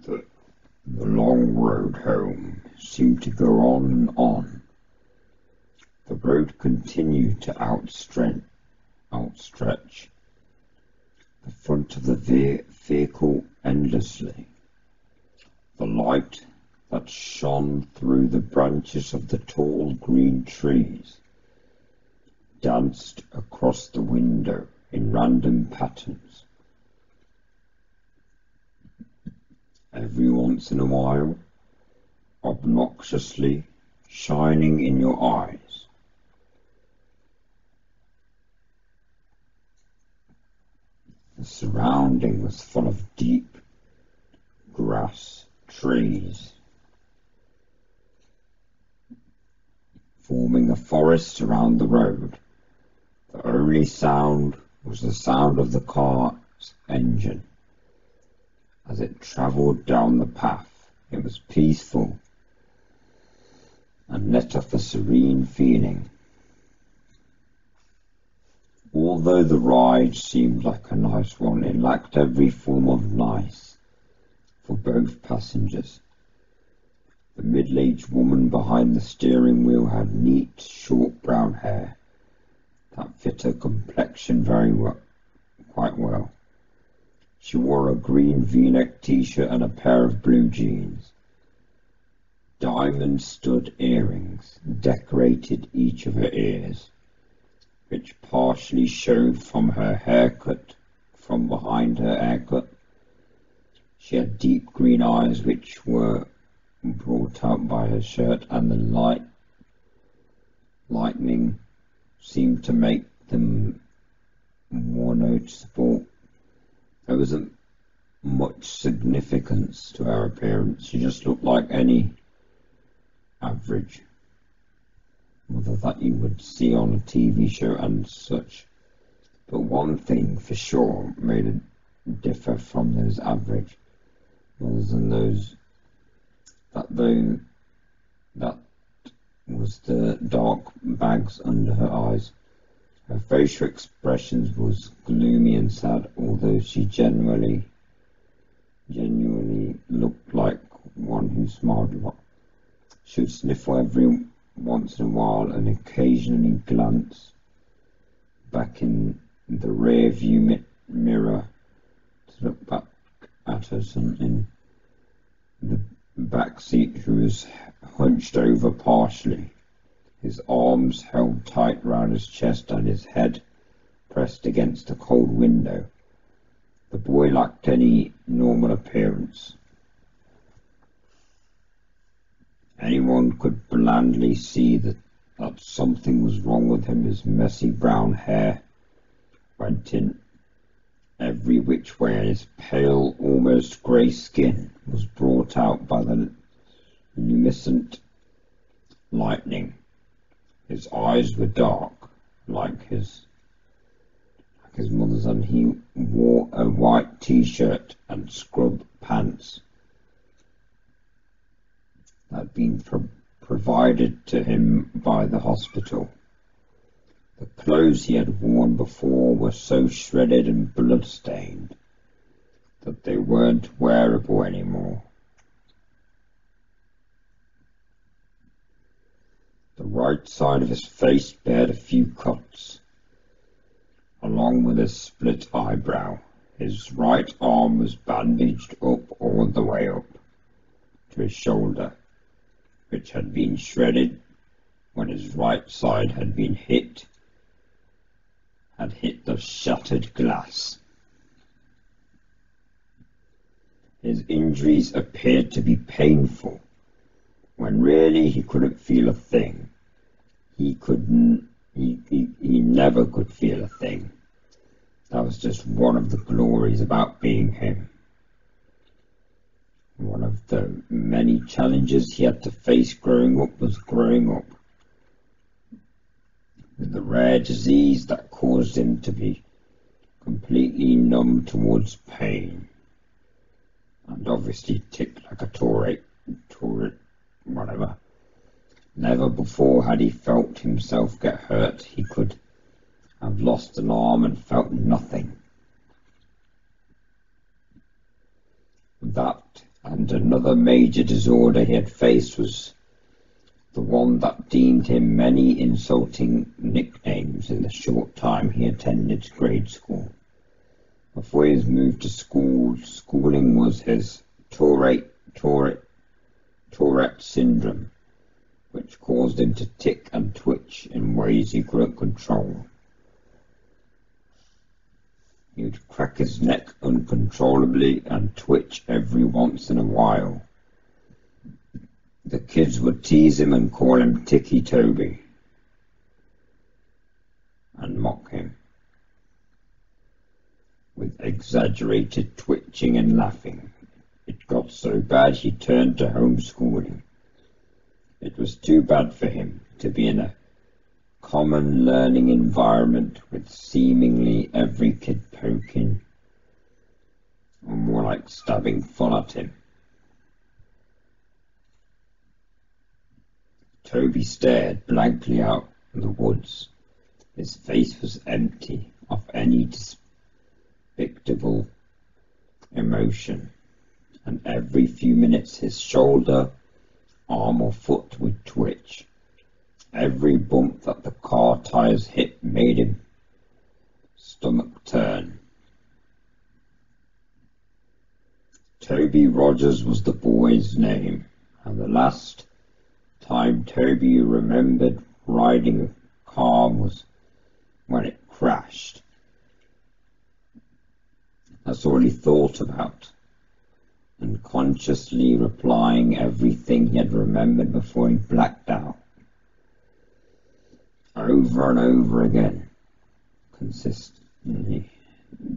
The long road home seemed to go on and on. The road continued to outstretch the front of the vehicle endlessly. The light that shone through the branches of the tall green trees danced across the window in random patterns. Every once in a while, obnoxiously shining in your eyes. The surrounding was full of deep grass, trees, forming a forest around the road. The only sound was the sound of the car's engine. As it travelled down the path, it was peaceful and let off a serene feeling. Although the ride seemed like a nice one, it lacked every form of nice for both passengers. The middle-aged woman behind the steering wheel had neat, short brown hair that fit her complexion quite well. She wore a green V-neck t-shirt and a pair of blue jeans. Diamond stud earrings decorated each of her ears, which partially showed from behind her haircut. She had deep green eyes which were brought out by her shirt, and the lightning seemed to make them more noticeable. There wasn't much significance to her appearance. She just looked like any average mother that you would see on a TV show and such. But one thing for sure made her differ from those average mothers, and that was the dark bags under her eyes. Her facial expression was gloomy and sad, although she genuinely looked like one who smiled a lot. She would sniffle every once in a while and occasionally glance back in the rear view mirror to look back at her son in the back seat, who was hunched over partially, his arms held tight round his chest and his head pressed against a cold window. The boy lacked any normal appearance. Anyone could blandly see that something was wrong with him. His messy brown hair went in every which way, and his pale, almost grey skin was brought out by the luminescent lightning. His eyes were dark, like his mother's, and he wore a white t-shirt and scrub pants that had been provided to him by the hospital. The clothes he had worn before were so shredded and blood-stained that they weren't wearable anymore. The right side of his face bared a few cuts, along with a split eyebrow. His right arm was bandaged up all the way up to his shoulder, which had been shredded when his right side had hit the shattered glass. His injuries appeared to be painful, when really he couldn't feel a thing. He never could feel a thing. That was just one of the glories about being him. One of the many challenges he had to face growing up was growing up with the rare disease that caused him to be completely numb towards pain, and obviously ticked like a Tory, whatever. Never before had he felt himself get hurt. He could have lost an arm and felt nothing. That and another major disorder he had faced was the one that deemed him many insulting nicknames in the short time he attended grade school. Before his move to schooling was his Tourette syndrome, which caused him to tick and twitch in ways he couldn't control. He would crack his neck uncontrollably and twitch every once in a while. The kids would tease him and call him Ticci Toby and mock him with exaggerated twitching and laughing. It got so bad he turned to homeschooling. It was too bad for him to be in a common learning environment with seemingly every kid poking or more like stabbing fun at him. Toby stared blankly out in the woods. His face was empty of any despicable emotion, and every few minutes his shoulder, arm or foot would twitch. Every bump that the car tires hit made him stomach turn. Toby Rogers was the boy's name, and the last time Toby remembered riding a car was when it crashed. That's all he thought about, unconsciously replying everything he had remembered before he blacked out. Over and over again, consistently.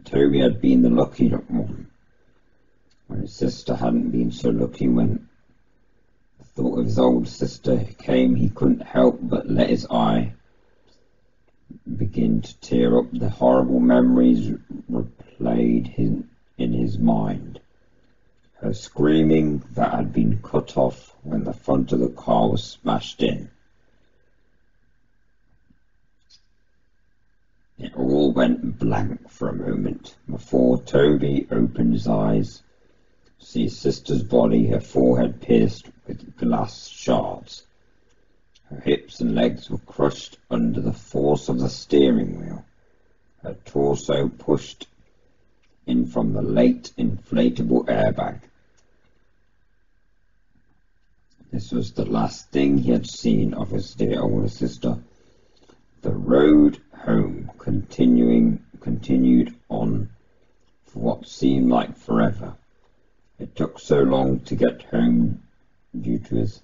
Toby had been the lucky one, when his sister hadn't been so lucky. When the thought of his old sister came, he couldn't help but let his eye begin to tear up. The horrible memories replayed in his mind. Her screaming that had been cut off when the front of the car was smashed in. It all went blank for a moment before Toby opened his eyes to see his sister's body, her forehead pierced with glass shards. Her hips and legs were crushed under the force of the steering wheel, her torso pushed in from the late inflatable airbag. This was the last thing he had seen of his dear older sister. The road home continued on for what seemed like forever. It took so long to get home due to his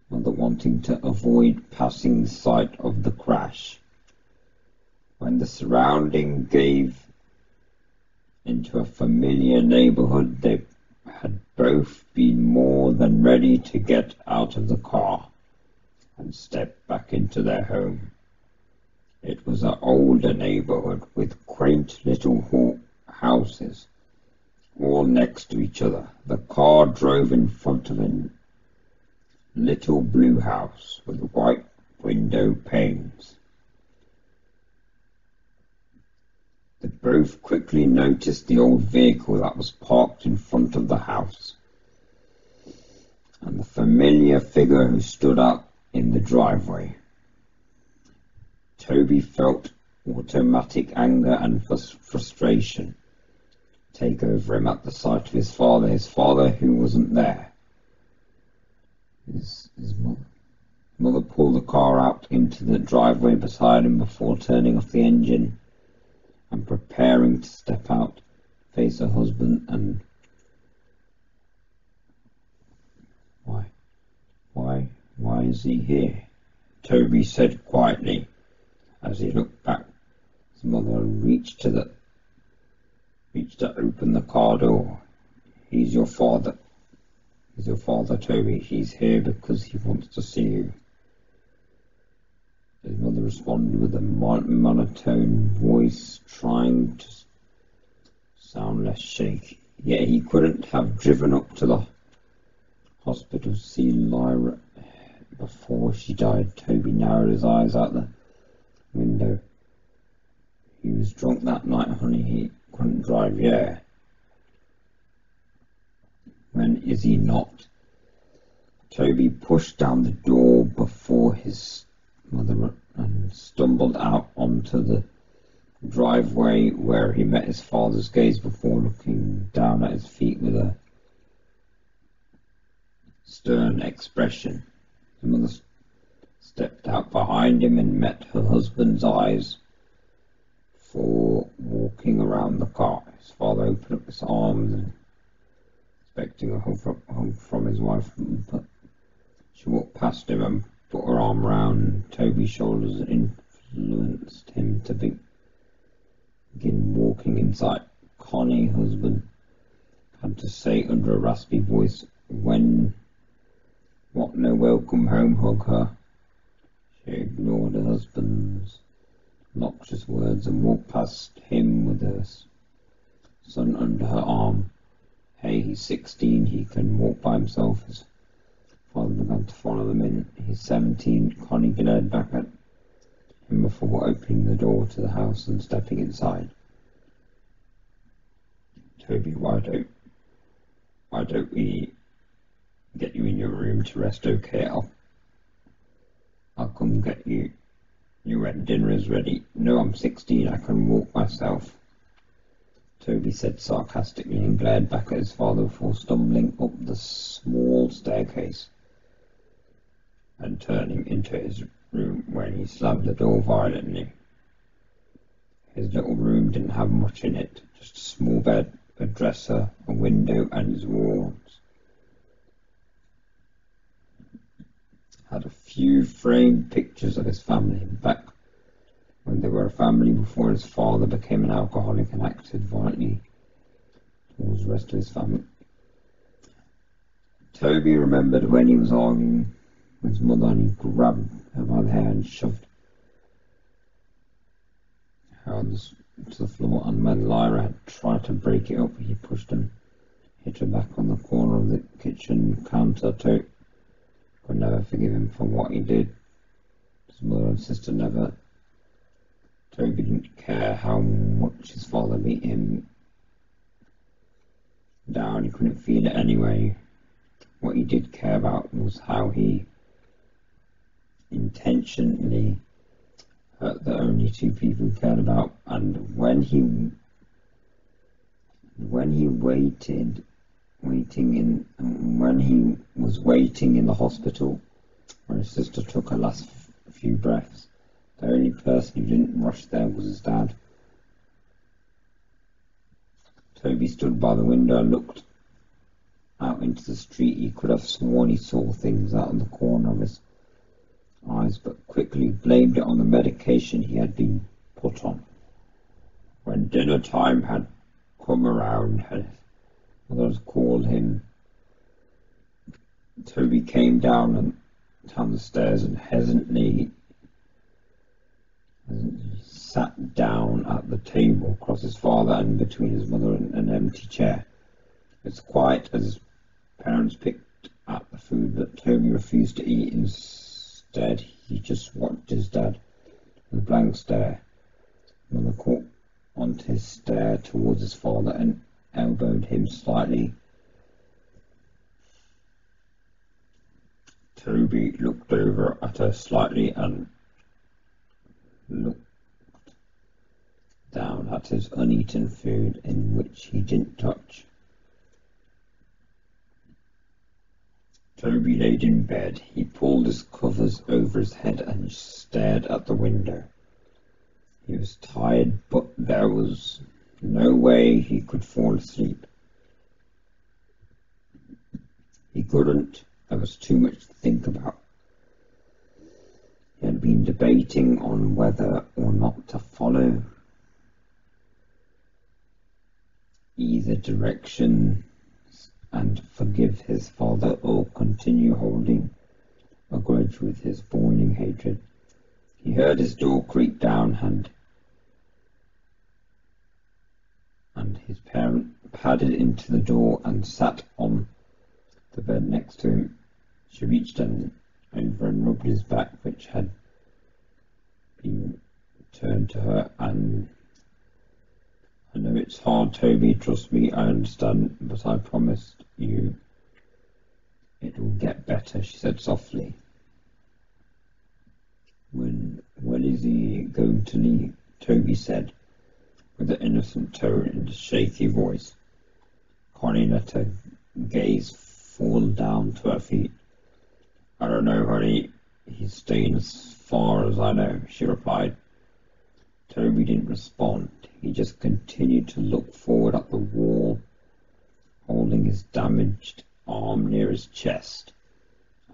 mother wanting to avoid passing sight of the crash. When the surrounding gave into a familiar neighborhood, they had both been more than ready to get out of the car and step back into their home. It was an older neighborhood with quaint little houses, all next to each other. The car drove in front of a little blue house with white window panes. They both quickly noticed the old vehicle that was parked in front of the house, and the familiar figure who stood out in the driveway. Toby felt automatic anger and frustration take over him at the sight of his father who wasn't there. His mother pulled the car out into the driveway beside him before turning off the engine and preparing to step out, face her husband, and why is he here? Toby said quietly as he looked back. His mother reached to open the car door. He's your father, Toby. He's here because he wants to see you. His mother responded with a monotone voice, trying to sound less shaky. Yet he couldn't have driven up to the hospital to see Lyra before she died. Toby narrowed his eyes out the window. He was drunk that night, honey. He couldn't drive, yeah. when is he not? Toby pushed down the door before his mother and stumbled out onto the driveway, where he met his father's gaze before looking down at his feet with a stern expression. His mother stepped out behind him and met her husband's eyes for walking around the car. His father opened up his arms and expecting a hug from his wife, but she walked past him and put her arm around Toby's shoulders and influenced him to begin walking inside. Connie, husband, had to say under a raspy voice, what no welcome home hug her. She ignored her husband's obnoxious words and walked past him with her son under her arm. Hey, he's 16, he can walk by himself. His father began to follow them in. He's 17. Connie glared back at him before opening the door to the house and stepping inside. Toby, why don't we get you in your room to rest? Okay, I'll come get you. When dinner is ready. No, I'm 16, I can walk myself, Toby said sarcastically, and glared back at his father before stumbling up the small staircase and turning into his room, when he slammed the door violently. His little room didn't have much in it, just a small bed, a dresser, a window, and his walls had a few framed pictures of his family back when they were a family before his father became an alcoholic and acted violently towards the rest of his family. Toby remembered when he was arguing with his mother and he grabbed her by the hair and shoved her to the floor, and when Lyra had tried to break it up, he pushed and hit her back on the corner of the kitchen counter. Toby could never forgive him for what he did. His mother and sister never. Toby didn't care how much his father beat him down, he couldn't feel it anyway. What he did care about was how he intentionally hurt the only two people he cared about, and when he was waiting in the hospital, where his sister took her last few breaths, the only person who didn't rush there was his dad. Toby stood by the window and looked out into the street. He could have sworn he saw things out of the corner of his eyes, but quickly blamed it on the medication he had been put on. When dinner time had come around, his mother called him. Toby came down the stairs and hesitantly sat down at the table across his father and between his mother and an empty chair. It's quiet as his parents picked at the food, but Toby refused to eat. Instead, he just watched his dad with a blank stare. Mother caught onto his stare towards his father and elbowed him slightly. Toby looked over at her slightly and looked down at his uneaten food, in which he didn't touch. Toby laid in bed. He pulled his covers over his head and stared at the window. He was tired, but there was no way he could fall asleep. He couldn't. There was too much to think about. He had been debating on whether or not to follow either direction and forgive his father, or continue holding a grudge with his boiling hatred. He heard his door creak down and his parent padded into the door and sat on the bed next to him. She reached over and rubbed his back, which had been turned to her. And I know it's hard, Toby, trust me, I understand, but I promised you It will get better, she said softly. When is he going to leave? Toby said, with an innocent tone and a shaky voice. Connie let her gaze fall down to her feet. I don't know, honey. He's staying as far as I know, she replied. Toby didn't respond. He just continued to look forward at the wall, holding his damaged arm near his chest.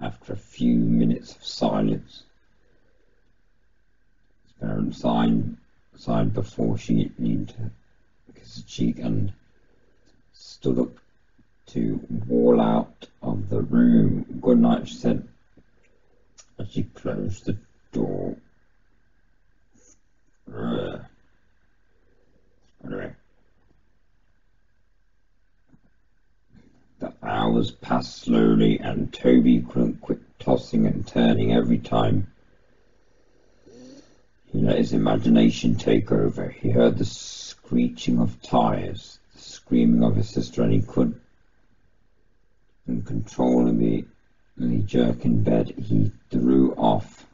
After a few minutes of silence, his parents sighed before she leaned to kiss his cheek and stood up to wall out of the room. Good night, she said, as she closed the door. Anyway, the hours passed slowly, and Toby couldn't quit tossing and turning every time he let his imagination take over. He heard the screeching of tires, the screaming of his sister, and he could uncontrollably jerk in bed. He threw off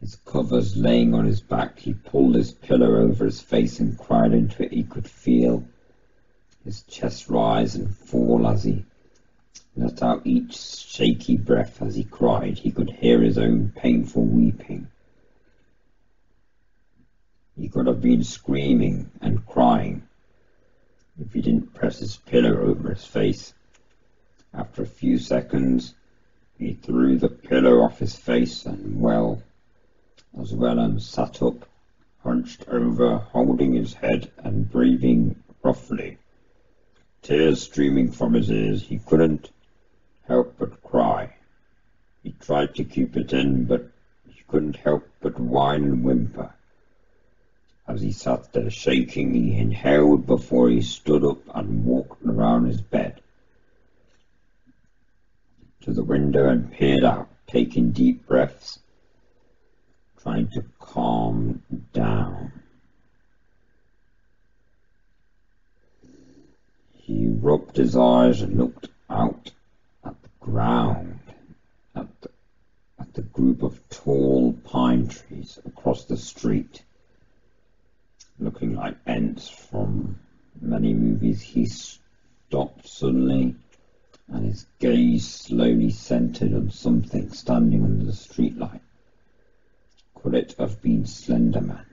his covers, laying on his back. He pulled his pillow over his face and cried into it. He could feel his chest rise and fall as he let out each shaky breath as he cried. He could hear his own painful weeping. He could have been screaming and crying if he didn't press his pillow over his face. After a few seconds, he threw the pillow off his face and sat up, hunched over, holding his head and breathing roughly. Tears streaming from his ears, he couldn't help but cry. He tried to keep it in, but he couldn't help but whine and whimper. As he sat there shaking, he inhaled before he stood up and walked around his bed to the window and peered out, taking deep breaths, trying to calm down. He rubbed his eyes and looked out at the ground, at the group of tall pine trees across the street, looking like ants from many movies. He stopped suddenly, and his gaze slowly centered on something standing under the streetlight. Could it have been Slender Man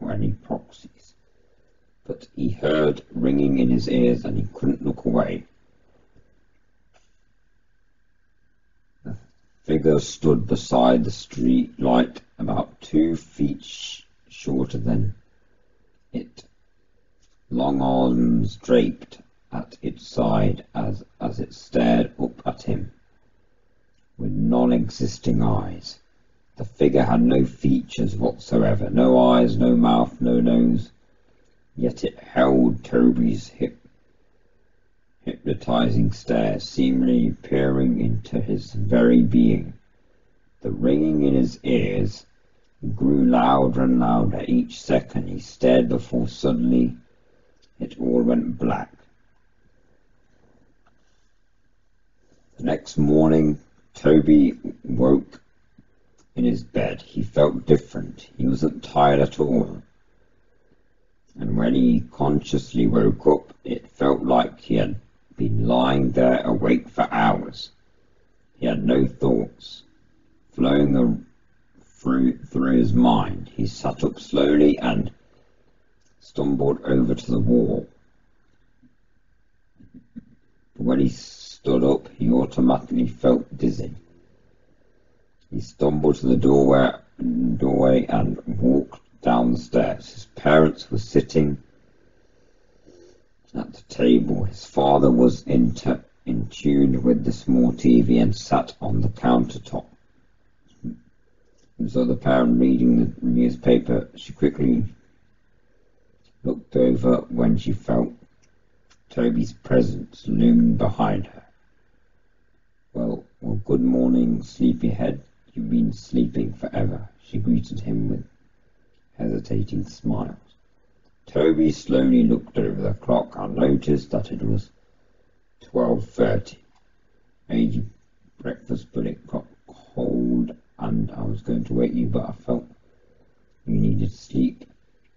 or any proxies? But he heard ringing in his ears and he couldn't look away. The figure stood beside the street light, about 2 feet shorter than it, long arms draped at its side as it stared up at him with non-existing eyes. The figure had no features whatsoever, no eyes, no mouth, no nose, yet it held Toby's hypnotizing stare, seemingly peering into his very being. The ringing in his ears grew louder and louder each second. He stared before suddenly it all went black. The next morning, Toby woke in his bed. He felt different. He wasn't tired at all. And when he consciously woke up, it felt like he had been lying there awake for hours. He had no thoughts flowing through his mind. He sat up slowly and stumbled over to the wall. But when he stood up, he automatically felt dizzy. He stumbled to the doorway and walked down the stairs. His parents were sitting at the table. His father was in tune with the small TV and sat on the countertop. And so the parent reading the newspaper, she quickly looked over when she felt Toby's presence looming behind her. Well, good morning, sleepyhead. You've been sleeping forever, she greeted him with hesitating smiles. Toby slowly looked over the clock and noticed that it was 12:30. made you breakfast, but it got cold and I was going to wake you, but I felt you needed sleep.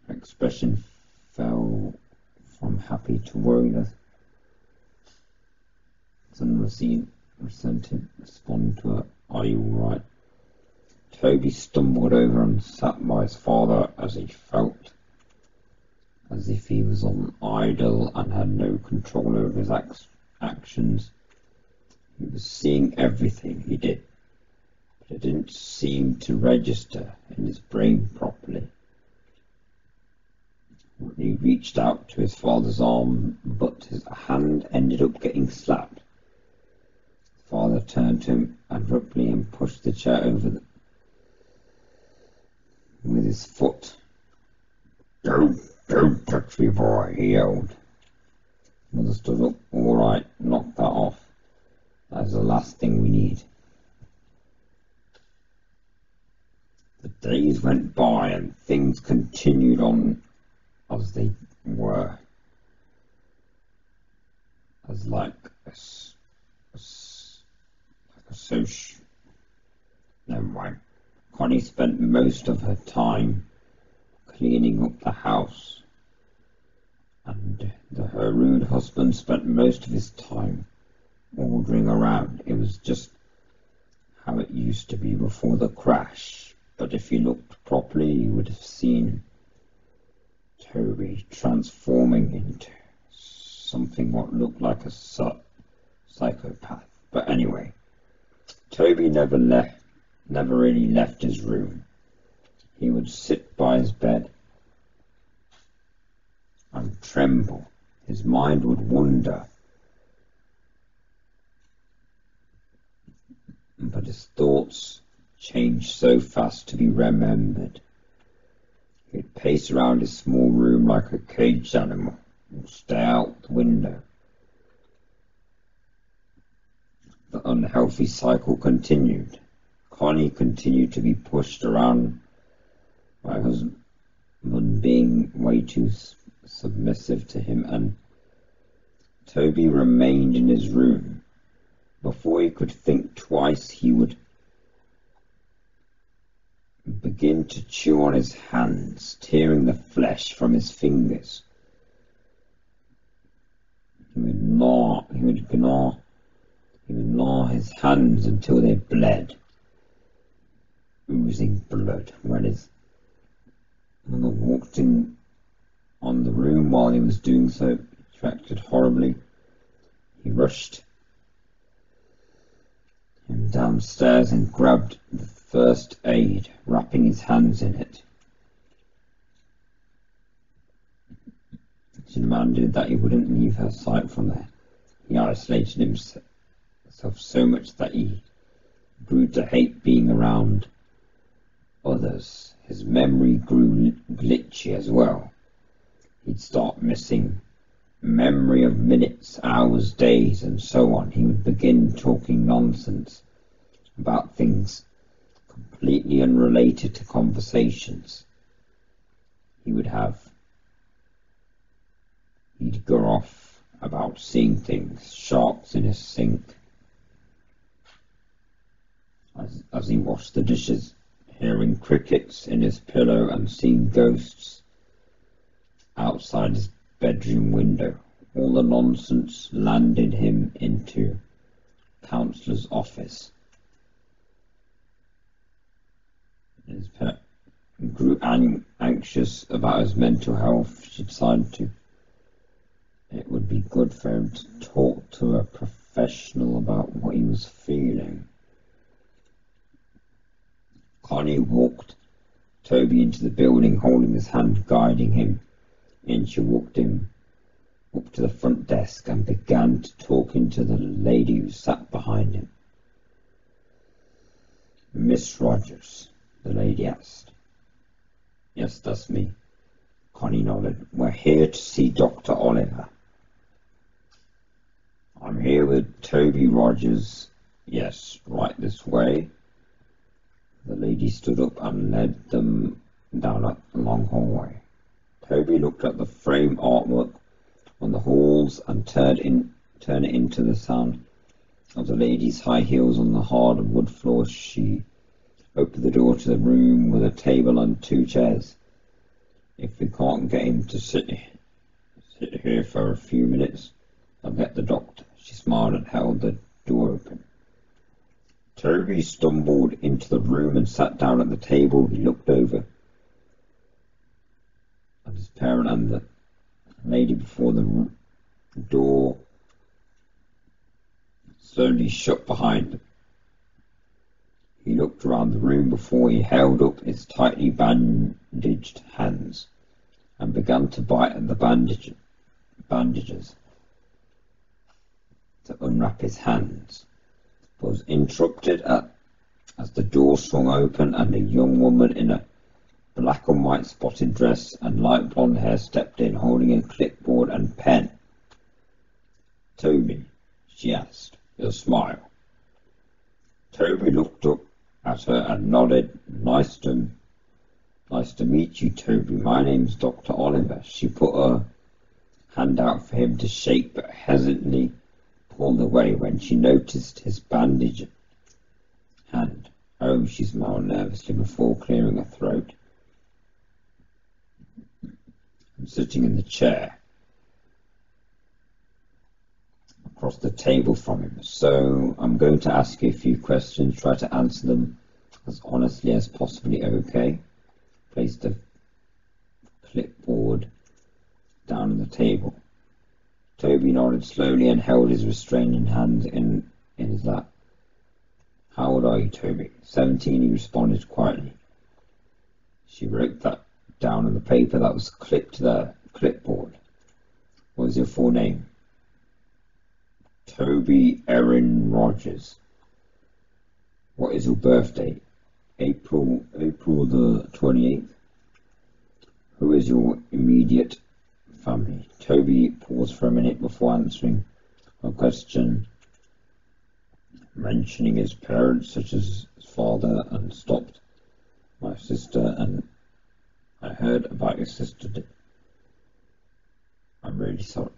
Her expression fell from happy to worried. Son resented, responding to her, "Are you all right?" Toby stumbled over and sat by his father as he felt as if he was on idle and had no control over his actions. He was seeing everything he did, but it didn't seem to register in his brain properly. He reached out to his father's arm, but his hand ended up getting slapped. His father turned to him abruptly and pushed the chair over with his foot. Don't touch me, boy," he yelled. Mother stood up. "All right, knock that off. That is the last thing we need." The days went by and things continued on as they were. As like a social. Never mind. Connie spent most of her time cleaning up the house, and her rude husband spent most of his time wandering around. It was just how it used to be before the crash, but if you looked properly you would have seen Toby transforming into something what looked like a psychopath. But anyway, Toby never really left his room. He would sit by his bed and tremble. His mind would wander, but his thoughts changed so fast to be remembered. He'd pace around his small room like a caged animal and stare out the window. The unhealthy cycle continued. Connie continued to be pushed around by her husband being way too submissive to him, and Toby remained in his room. Before he could think twice, he would begin to chew on his hands, tearing the flesh from his fingers. He would gnaw his hands until they bled, oozing blood. When his mother walked in on the room while he was doing so, he reacted horribly. He rushed him downstairs and grabbed the first aid, wrapping his hands in it. She demanded that he wouldn't leave her sight from there. He isolated himself so much that he grew to hate being around others. His memory grew glitchy as well. He'd start missing memory of minutes, hours, days, and so on. He would begin talking nonsense about things completely unrelated to conversations. He'd go off about seeing things, sharks in his sink, as he washed the dishes, hearing crickets in his pillow and seeing ghosts outside his bedroom window. All the nonsense landed him into counselor's office. His pet grew anxious about his mental health. She decided it would be good for him to talk to a professional about what he was feeling. Connie walked Toby into the building, holding his hand, guiding him in. She walked him up to the front desk and began talking to the lady who sat behind him. "Miss Rogers?" the lady asked. "Yes, that's me." Connie nodded. "We're here to see Dr. Oliver." "I'm here with Toby Rogers." "Yes, right this way." The lady stood up and led them down a long hallway. Toby looked at the frame artwork on the walls and turned it into the sound of the lady's high heels on the hard wood floor. She opened the door to the room with a table and 2 chairs. If we can't get him to sit here for a few minutes, I'll get the doctor. She smiled and held the door open. Toby stumbled into the room and sat down at the table. He looked over at his parent and the lady before the door slowly shut behind him. He looked around the room before he held up his tightly bandaged hands and began to bite at the bandages to unwrap his hands, but was interrupted as the door swung open and a young woman in a black and white spotted dress and light blonde hair stepped in, holding a clipboard and pen. "Toby?" she asked, with a smile. Toby looked up at her and nodded. Nice to meet you, Toby. My name's Dr. Oliver." She put her hand out for him to shake, but hesitantly pulled away when she noticed his bandaged hand. "Oh," she smiled nervously before clearing her throat. "I'm sitting in the chair across the table from him, so I'm going to ask you a few questions. Try to answer them as honestly as possibly, okay?" Placed the clipboard down on the table. Toby nodded slowly and held his restraining hand in his lap. "How old are you, Toby?" 17, he responded quietly. She wrote that down on the paper that was clipped to the clipboard. "What is your full name?" "Toby Erin Rogers." "What is your birthday?" April the 28th. "Who is your immediate family?" Toby paused for a minute before answering a question, mentioning his parents, such as his father, and stopped. "My sister, and I heard about your sister. I'm really sorry."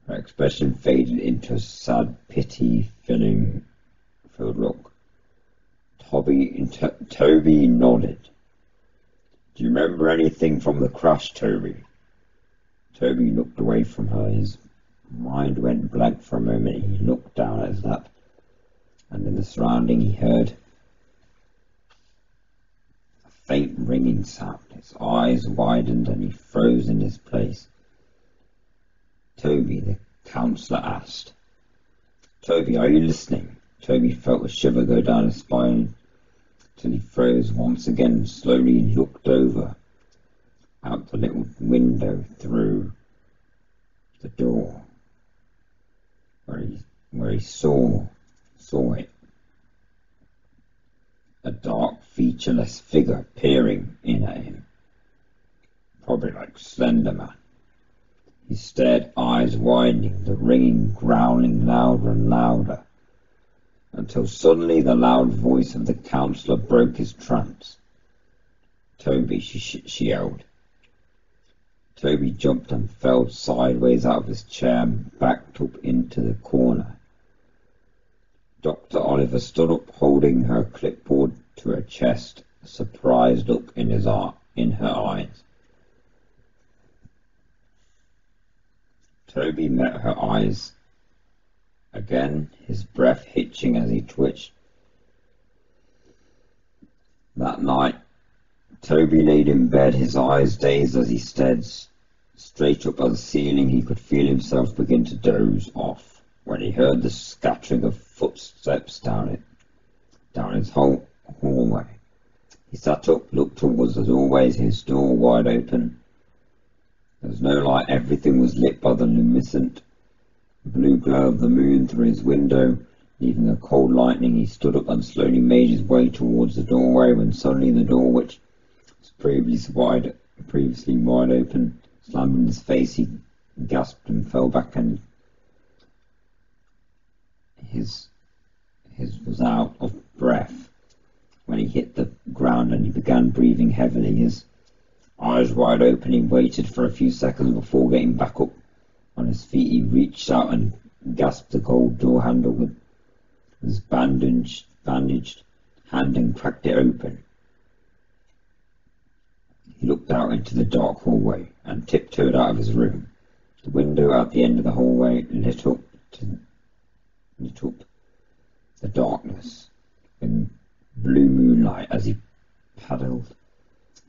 Her expression faded into a sad, pity-filled look. Toby nodded. "Do you remember anything from the crash, Toby?" Toby looked away from her. His mind went blank for a moment. He looked down at his lap, and in the surrounding he heard a faint ringing sound. His eyes widened and he froze in his place. "Toby," the counsellor asked. "Toby, are you listening?" Toby felt a shiver go down his spine till he froze once again and slowly looked over out the little window through the door where he saw it. A dark, featureless figure peering in at him, probably like Slender Man. He stared, eyes widening, the ringing growling louder and louder, until suddenly the loud voice of the counsellor broke his trance. "Toby," she yelled. Toby jumped and fell sideways out of his chair and backed up into the corner. Dr. Oliver stood up, holding her clipboard to her chest, a surprised look in her eyes. Toby met her eyes again, his breath hitching as he twitched. That night, Toby laid in bed, his eyes dazed as he stared straight up at the ceiling. He could feel himself begin to doze off when he heard the scattering of footsteps down his hallway. He sat up, looked towards the doorway, his door wide open. There was no light. Everything was lit by the luminescent blue glow of the moon through his window, leaving a cold lightning. He stood up and slowly made his way towards the doorway when suddenly the door, which was previously wide open, slammed in his face. He gasped and fell back, and his was out of breath when he hit the ground, and he began breathing heavily. His eyes wide open, he waited for a few seconds before getting back up on his feet. He reached out and gasped the gold door handle with his bandaged hand and cracked it open. He looked out into the dark hallway and tiptoed out of his room. The window at the end of the hallway lit up the darkness in blue moonlight. As he paddled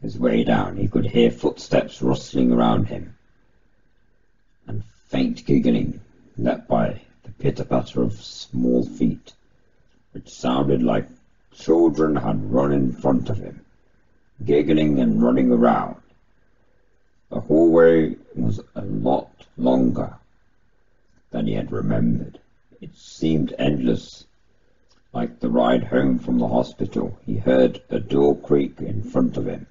his way down, he could hear footsteps rustling around him and faint giggling led by the pitter-patter of small feet, which sounded like children had run in front of him, giggling and running around. The hallway was a lot longer than he had remembered. It seemed endless, like the ride home from the hospital. He heard a door creak in front of him.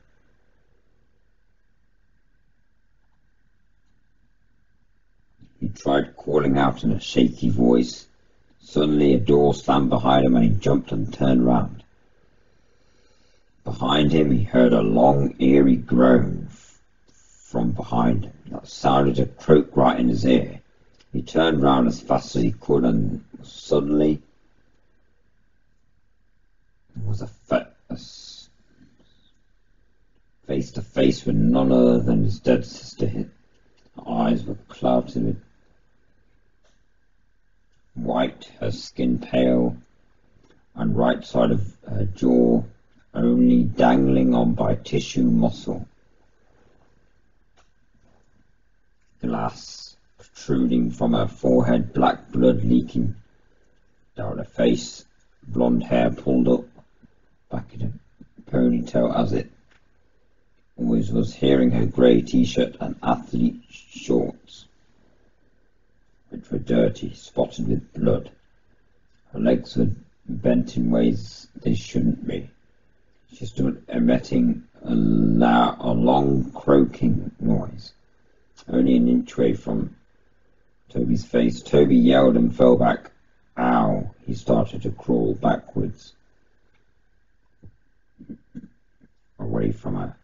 He tried calling out in a shaky voice. Suddenly a door slammed behind him and he jumped and turned round. Behind him he heard a long, eerie groan from behind him that sounded to croak right in his ear. He turned round as fast as he could and suddenly was face to face with none other than his dead sister. Her eyes were clouded with white, her skin pale, and right side of her jaw only dangling on by tissue muscle. Glass protruding from her forehead, black blood leaking down her face, blonde hair pulled up back in a ponytail as it always was, hearing her grey t-shirt and athlete shorts, which were dirty, spotted with blood. Her legs were bent in ways they shouldn't be. She stood emitting a long croaking noise, only an inch away from Toby's face. Toby yelled and fell back. Ow! He started to crawl backwards away from her,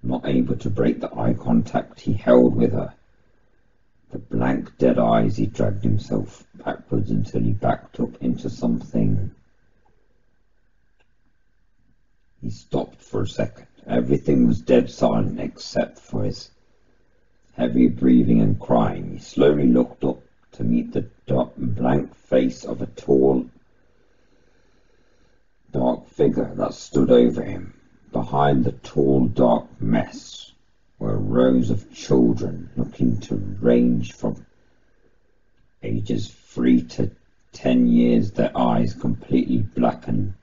not able to break the eye contact he held with her. The blank, dead eyes, he dragged himself backwards until he backed up into something. He stopped for a second. Everything was dead silent except for his heavy breathing and crying. He slowly looked up to meet the blank face of a tall, dark figure that stood over him. Behind the tall, dark mess were rows of children, looking to range from ages 3 to 10 years, their eyes completely black and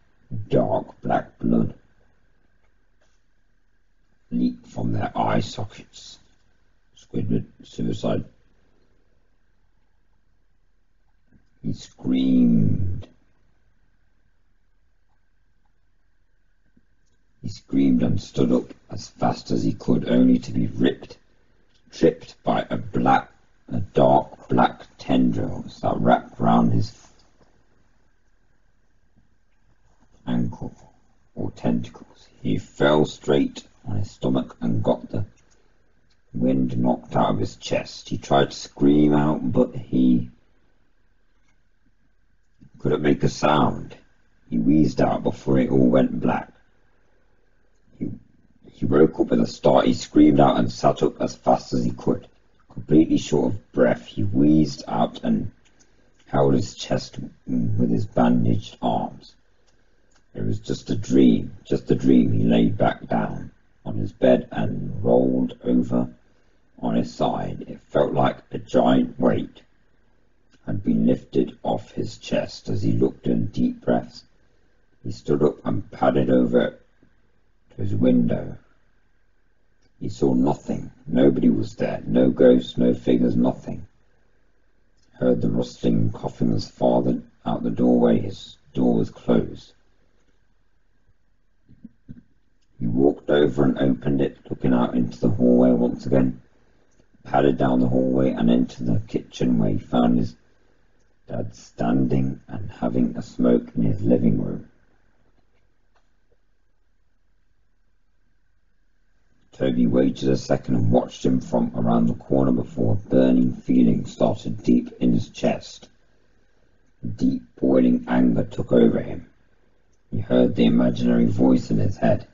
dark black blood leaked from their eye sockets. Squidward suicide. He screamed. He screamed and stood up as fast as he could, only to be tripped by a dark black tendrils that wrapped round his ankle or tentacles. He fell straight on his stomach and got the wind knocked out of his chest. He tried to scream out, but he couldn't make a sound. He wheezed out before it all went black. He woke up with a start. He screamed out and sat up as fast as he could. Completely short of breath, he wheezed out and held his chest with his bandaged arms. It was just a dream. He lay back down on his bed and rolled over on his side. It felt like a giant weight had been lifted off his chest. As he looked in deep breaths, he stood up and padded over to his window. He saw nothing. Nobody was there. No ghosts, no figures, nothing. Heard the rustling and coughing as farther out the doorway. His door was closed. He walked over and opened it, looking out into the hallway once again. Padded down the hallway and into the kitchen, where he found his dad standing and having a smoke in his living room. Toby waited a second and watched him from around the corner before a burning feeling started deep in his chest. Deep boiling anger took over him. He heard the imaginary voice in his head.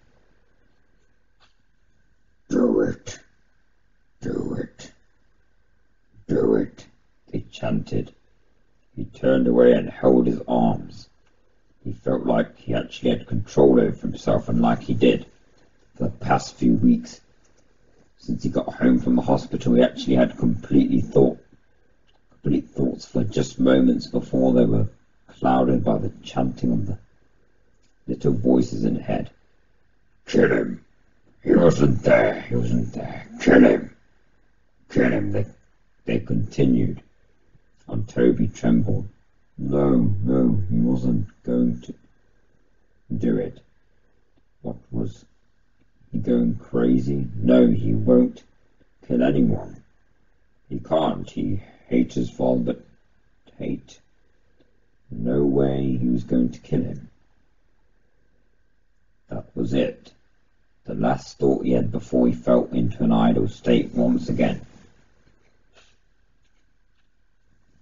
"Do it, do it, do it," they chanted. He turned away and held his arms. He felt like he actually had control over himself, and like he did for the past few weeks. Since he got home from the hospital, he actually had complete thoughts for just moments before they were clouded by the chanting of the little voices in his head. "Kill him! He wasn't there! He wasn't there! Kill him! Kill him!" They continued, and Toby trembled. No, he wasn't going to do it. What, was he going crazy? No, he won't kill anyone. He can't. He hates his father, but hate. No way he was going to kill him. That was it. The last thought he had before he fell into an idle state once again.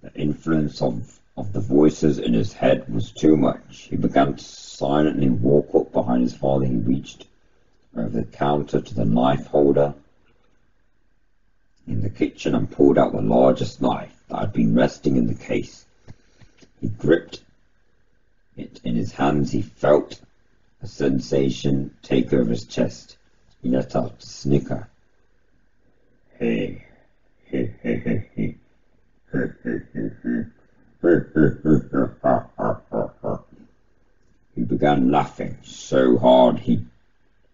The influence of the voices in his head was too much. He began to silently walk up behind his father. He reached over the counter to the knife holder in the kitchen and pulled out the largest knife that had been resting in the case. He gripped it in his hands. He felt a sensation take over his chest. He let out a snicker. Hey, hey, hey, hey, hey. He began laughing so hard he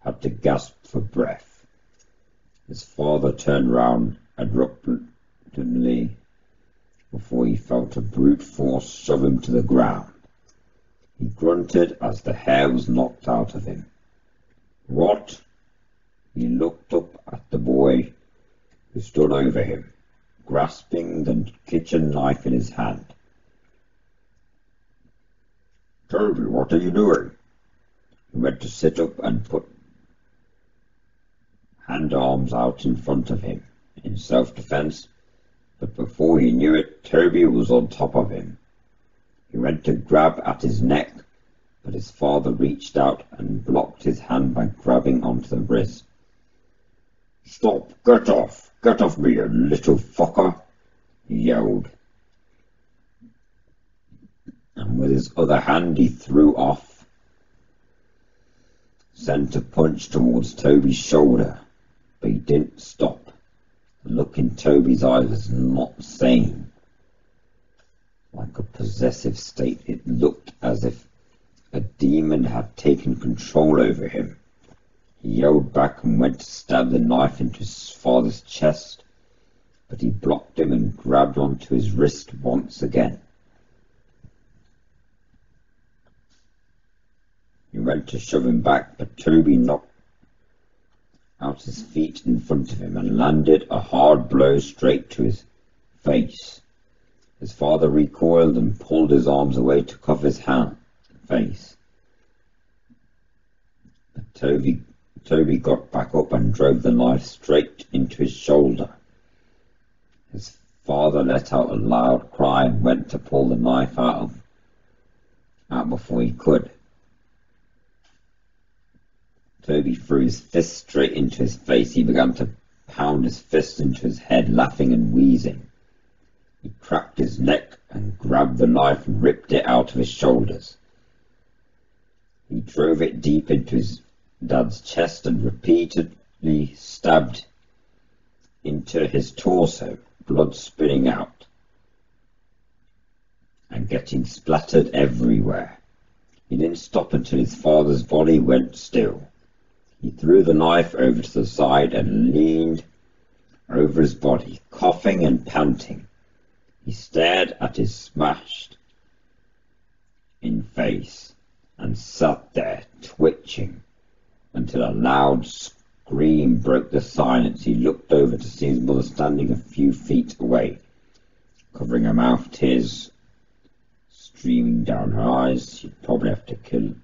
had to gasp for breath. His father turned round abruptly before he felt a brute force shove him to the ground. He grunted as the hair was knocked out of him. "What?" He looked up at the boy who stood over him, grasping the kitchen knife in his hand. "Toby, what are you doing?" He went to sit up and put arms out in front of him in self-defense, but before he knew it, Toby was on top of him. He went to grab at his neck, but his father reached out and blocked his hand by grabbing onto the wrist. "Stop! Get off! Get off me, you little fucker!" he yelled. And with his other hand he threw off, sent a punch towards Toby's shoulder, but he didn't stop. The look in Toby's eyes was not sane. Like a possessive state, it looked as if a demon had taken control over him. He yelled back and went to stab the knife into his father's chest, but he blocked him and grabbed onto his wrist once again. He went to shove him back, but Toby knocked out his feet in front of him and landed a hard blow straight to his face. His father recoiled and pulled his arms away to cover his face. But Toby got back up and drove the knife straight into his shoulder. His father let out a loud cry and went to pull the knife out before he could. Toby threw his fist straight into his face. He began to pound his fist into his head, laughing and wheezing. He cracked his neck and grabbed the knife and ripped it out of his shoulders. He drove it deep into his dad's chest and repeatedly stabbed into his torso, blood spitting out and getting splattered everywhere. He didn't stop until his father's body went still. He threw the knife over to the side and leaned over his body, coughing and panting. He stared at his smashed-in face and sat there, twitching, until a loud scream broke the silence. He looked over to see his mother standing a few feet away, covering her mouth, tears streaming down her eyes. She'd probably have to kill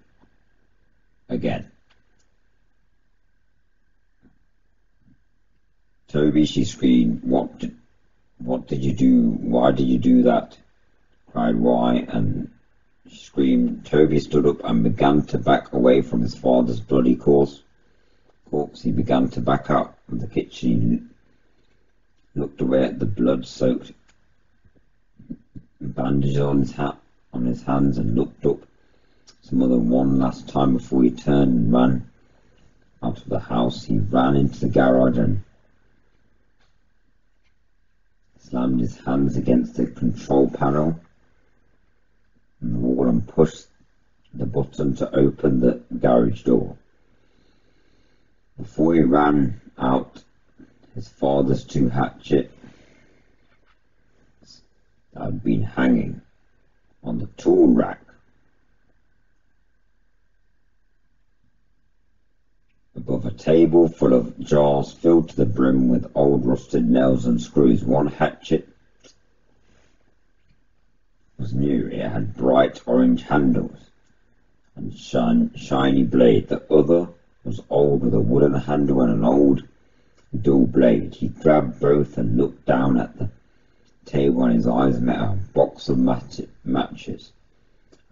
again. Toby, she screamed. What did you do? Why did you do that? Cried Why, and she screamed. Toby stood up and began to back away from his father's bloody corpse. He began to back out of the kitchen. He looked away at the blood-soaked bandages on his hands and looked up some other one last time before he turned and ran out of the house. He ran into the garage and slammed his hands against the control panel on the wall and pushed the button to open the garage door. Before he ran out, his father's 2 hatchets that had been hanging on the tool rack above a table full of jars filled to the brim with old rusted nails and screws. One hatchet was new. It had bright orange handles and shiny blade. The other was old with a wooden handle and an old dull blade. He grabbed both and looked down at the table, and his eyes met a box of matches.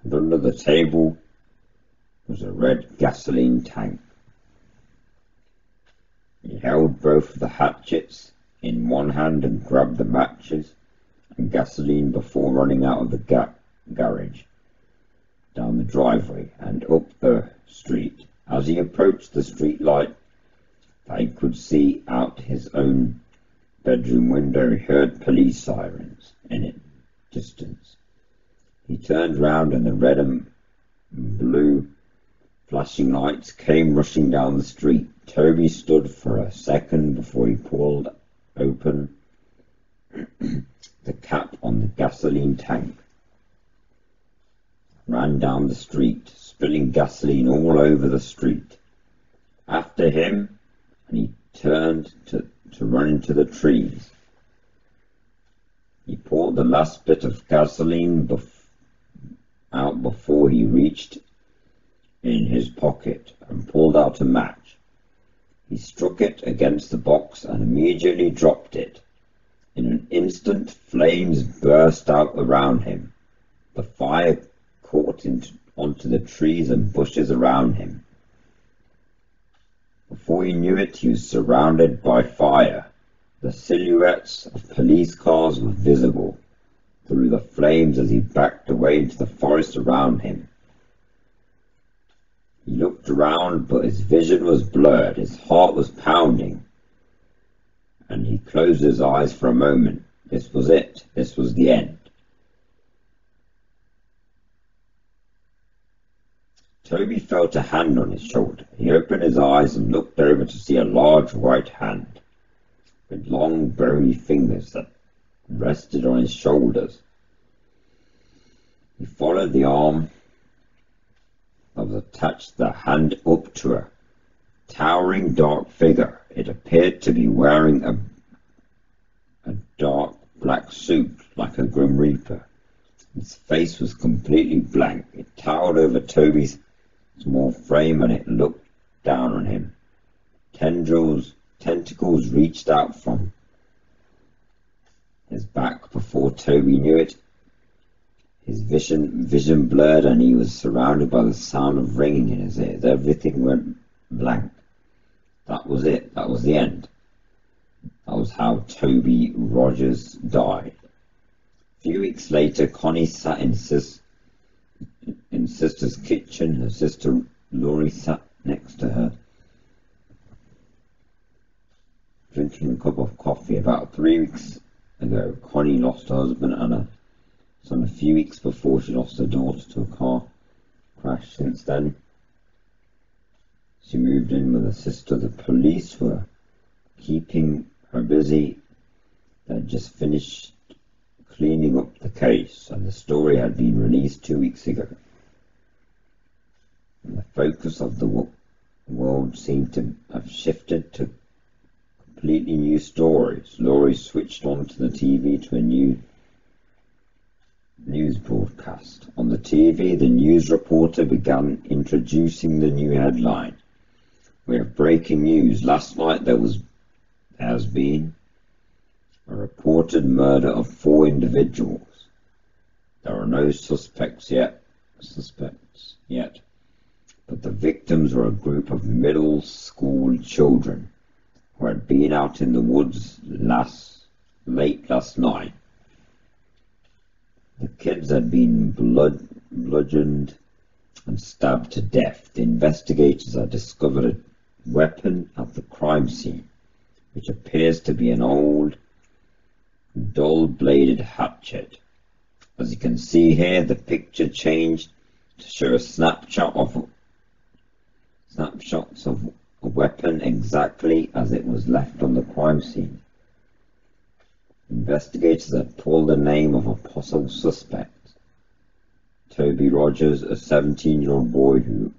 And under the table was a red gasoline tank. He held both of the hatchets in one hand and grabbed the matches and gasoline before running out of the garage, down the driveway and up the street. As he approached the street light that he could see out his own bedroom window, he heard police sirens in the distance. He turned round and the red and blue flashing lights came rushing down the street. Toby stood for a second before he pulled open the cap on the gasoline tank, ran down the street, spilling gasoline all over the street. After him, and he turned to run into the trees. He poured the last bit of gasoline out before he reached in his pocket and pulled out a match. He struck it against the box and immediately dropped it. In an instant, flames burst out around him. The fire caught onto the trees and bushes around him. Before he knew it, he was surrounded by fire. The silhouettes of police cars were visible through the flames as he backed away into the forest around him. He looked around, but his vision was blurred. His heart was pounding, and he closed his eyes for a moment. This was it. This was the end. Toby felt a hand on his shoulder. He opened his eyes and looked over to see a large white hand with long bony fingers that rested on his shoulders. He followed the arm that was attached the hand up to a towering dark figure. It appeared to be wearing a dark black suit like a Grim Reaper. Its face was completely blank. It towered over Toby's small frame and it looked down on him. Tentacles reached out from his back. Before Toby knew it, his vision blurred and he was surrounded by the sound of ringing in his ears. Everything went blank. That was it. That was the end. That was how Toby Rogers died. A few weeks later, Connie sat in sister's kitchen. Her sister Laurie sat next to her, drinking a cup of coffee. About 3 weeks ago, Connie lost her husband and a son a few weeks before she lost her daughter to a car crash. Since then, she moved in with her sister. The police were keeping her busy. They had just finished cleaning up the case, and the story had been released 2 weeks ago. And the focus of the world seemed to have shifted to completely new stories. Laurie switched on to the TV to a new news broadcast. On the TV, the news reporter began introducing the new headline. We have breaking news. Last night there was There has been a reported murder of 4 individuals. There are no suspects yet, but the victims were a group of middle school children who had been out in the woods late last night. The kids had been bludgeoned and stabbed to death. The investigators had discovered a weapon at the crime scene, which appears to be an old, dull-bladed hatchet. As you can see here, the picture changed to show a snapshots of a weapon exactly as it was left on the crime scene. Investigators had pulled the name of a possible suspect, Toby Rogers, a 17-year-old boy who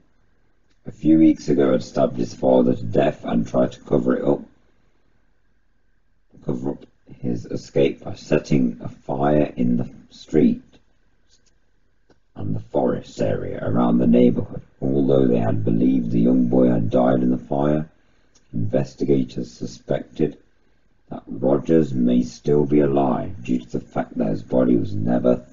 a few weeks ago had stabbed his father to death and tried to cover up his escape by setting a fire in the street and the forest area around the neighborhood. Although they had believed the young boy had died in the fire, investigators suspected that Rogers may still be alive due to the fact that his body was never